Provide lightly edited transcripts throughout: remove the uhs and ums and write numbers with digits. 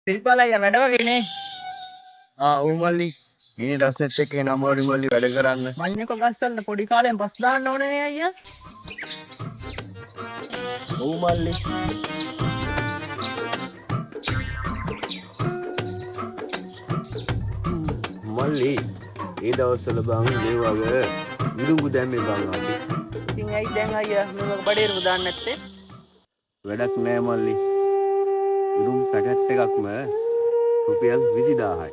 සිල්පලයි වැඩ වගේනේ. ඔව් මල්ලි. මේ රස්නෙත් එක්ක එන අමාරු මල්ලි වැඩ කරන්න. මඤ්ඤක ගස්සන්න පොඩි කාලෙන් පස් දාන්න ඕනේ නේ අයියා. ඔව් මල්ලි. මල්ලි ඒ දවස්වල බං මේ වගේ විරුඟු දැම්මේ බං අපි. ඉතින් ඇයි දැන් අයියා මේක බඩේරම දාන්න නැත්තේ? වැඩක් නෑ මල්ලි. විරුම් පැකට් එකක්ම රුපියල් 20000යි.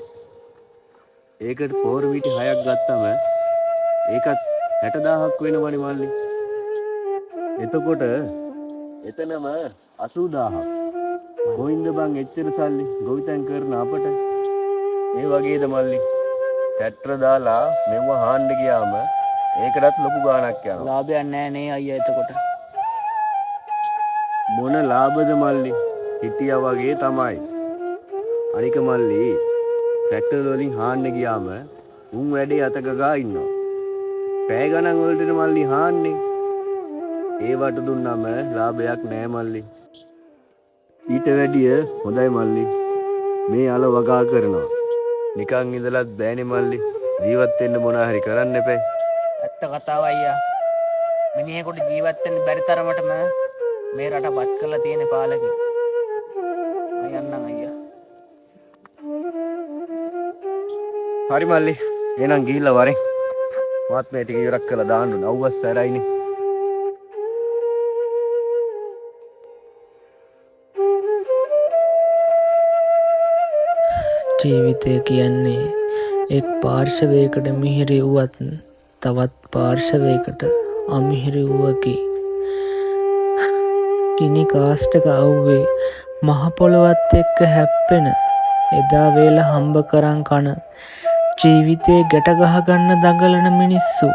ඒකට පෝර වීටි 6ක් ගත්තම ඒකත් 60000ක් වෙනවනේ මල්ලි. එතකොට එතනම 80000ක්. කොයින්ද බං එච්චර සල්ලි ගොවිතැන් කරන අපට? ඒ වගේද මල්ලි. ට්‍රැක්ටර් දාලා මෙව හාන්න ගියාම ඒකටත් ලොකු ගාණක් යනවා. ලාභයක් නෑ නේ අයියා එතකොට. මොන ලාභද මල්ලි? හිටියා වගේ තමයි. අනික මල්ලි ට්‍රැක්ටර් වලින් හාන්න ගියාම උන් වැඩේ අතගගා ඉන්නවා. පැය ගණන් වලට මල්ලි හාන්නේ. ඒවට දුන්නම ලාභයක් නෑ මල්ලි. ඊට වැඩිය හොඳයි මල්ලි මේ අල වගා කරනවා. නිකන් ඉඳලත් බෑනේ මල්ලි. ජීවත් වෙන්න මොනා හරි කරන්න එපා. ඇත්ත කතාව අයියා. මිනිහෙකුට ජීවත් වෙන්න බැරි තරමටම මේ රට පත් කරලා තියෙන පාලකෙක්. මම යන්නම් අයියා. හරි මල්ලි. එහෙනම් ගිහිල්ලා වරෙන්. මාත් මේ ටික ඉවරක් කරලා දාන්න ඕන. අවුස් සැරයිනේ. ජීවිතය කියන්නේ එක් පාර්ශවයකට මිහිරි වුවත් තවත් පාර්ශවයකට අමිහිරි වූවකි. ගිනි කාස්ටක අව්වේ මහ පොළොවත් එක්ක හැප්පෙන එදා වේල හම්බ කරන් කන ජීවිතේ ගැට ගහ ගන්න දඟලන මිනිස්සු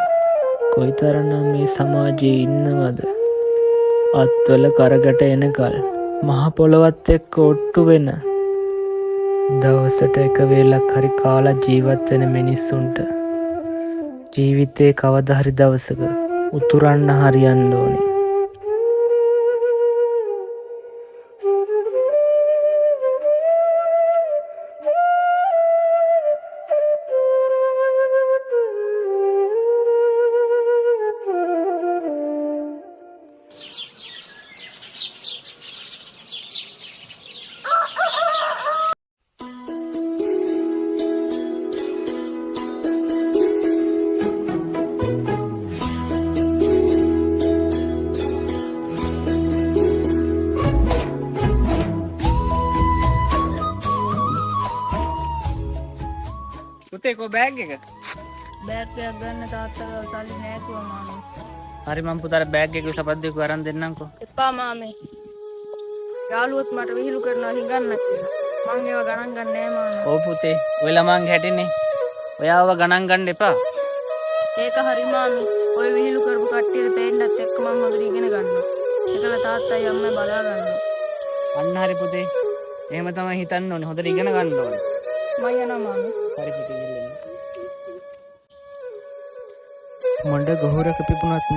කොයිතරම්නම් මේ සමාජයේ ඉන්නවද? අත්වල කරකට එනකල් මහ පොළොවත් එක්ක ඔට්ටු වෙන දවසට එක වේලක් හරි කාලා ජීවත් වෙන මිනිස්සුන්ට ජීවිතේ කවදා හරි දවසක උතුරන්න හරියන්න ඕනේ. පුතේ කො බෑග් එක? බෑග් එකක් ගන්න තාත්තලා සල්ලි නැතුව මාමේ. හරි මම පුතාට බෑග් එක සපද්දේක අරන් දෙන්නම්කෝ. එපා මාමේ. යාළුවොත් මට විහිළු කරනවා හිඟන්න කියලා. මං ඒව ගණන් ගන්න නෑ මාමේ. ඔව් පුතේ ඔය ළමංගේ හැටිනේ. ඔයාව ගණන් ගන්න එපා. ඒක හරි මාමේ. ඔය විහිළු කරපු කට්ටියට පේන්නත් එක්ක මම හොඳට ඉගෙන ගන්නවා. ඒකල තාත්තයි අම්මයි බලා ගන්නවා. අන්න හරි පුතේ. එහෙම තමයි හිතන්න ඕනේ. හොඳට ඉගෙන ගන්න ඕනේ. මම යනවා මාමේ. හරි පුතේ ඉල්ලන්න. මොණ්ඩ ගොහුරක පිපුණත්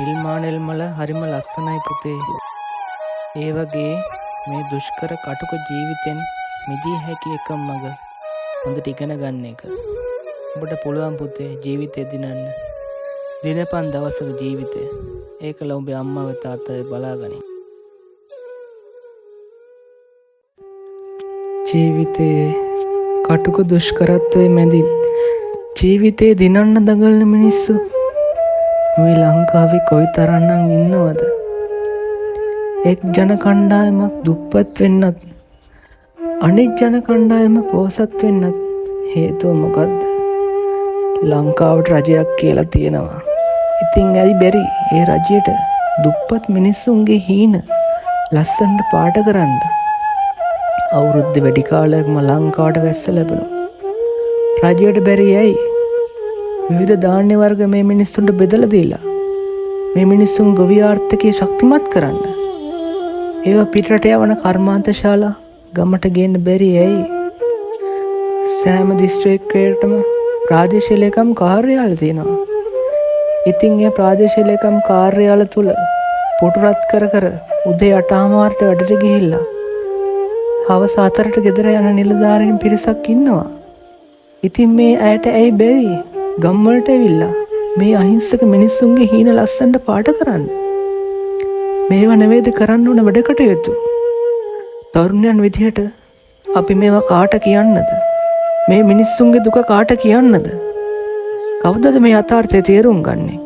ඉල්මාන එල්මල හරිම ලස්සනයි පුතේ. ඒ වගේ මේ දුෂ්කර කටුක ජීවිතෙන් මිදී හැකි එකම මඟ හොඳට ඉගෙන ගන්න එක. ඔබට පුළුවන් පුතේ ජීවිතේ දිනන්න. දිනපන් දවසක ජීවිතේ. ඒකල ඔබේ අම්මව තාත්තව බලාගනින්. ජීවිතේ කටුක දුෂ්කරත්වයේ මැදින් ජීවිතේ දිනන්න දඟලන මිනිස්සු මේ ලංකාවේ කොයිතරම්නම් ඉන්නවද? එක් ජන කණ්ඩායමක් දුප්පත් වෙන්නත් අනෙක් ජන කණ්ඩායම පෝසත් වෙන්නත් හේතුව මොකද්ද? ලංකාවට රජයක් කියලා තියෙනවා. ඉතින් ඇයි බැරි ඒ රජයට දුප්පත් මිනිස්සුන්ගේ හීන ලස්සනට පාට කරන්න? අවුරුද්ද වැඩි කාලයක්ම ලංකාවට වැස්ස ලැබුණා. රජයට බැරි ඇයි විවිධ ධාන්‍ය වර්ග මේ මිනිස්සුන්ට බෙදලා දීලා මේ මිනිස්සුන් ගොවි ආර්ථිකය ශක්තිමත් කරන්න? ඒවා පිටරට යවන කර්මාන්තශාලා ගමට ගේන්න බැරි ඇයි? සෑම දිස්ත්‍රික්කයකටම ප්‍රාදේශීය ලේකම් කාර්යාල තියෙනවා. ඉතින් ඒ ප්‍රාදේශීය ලේකම් කාර්යාල තුල පුටු රත් කර කර උදේ 8:00 වැඩට ගිහිල්ලා හවස 4ට ගෙදර යන නිලධාරීන් පිරිසක් ඉන්නවා. ඉතින් මේ ඇයට ඇයි බැරි ගම්වලට ඇවිල්ලා මේ අහිංසක මිනිස්සුන්ගේ හීන ලස්සනට පාට කරන්න? මේවා නෙවෙයිද කරන්න ඕන වැඩ කටයුතු? තරුණයන් විදිහට අපි මේවා කාට කියන්නද? මේ මිනිස්සුන්ගේ දුක කාට කියන්නද? කවුදද මේ යථාර්ථය තේරුම් ගන්නේ?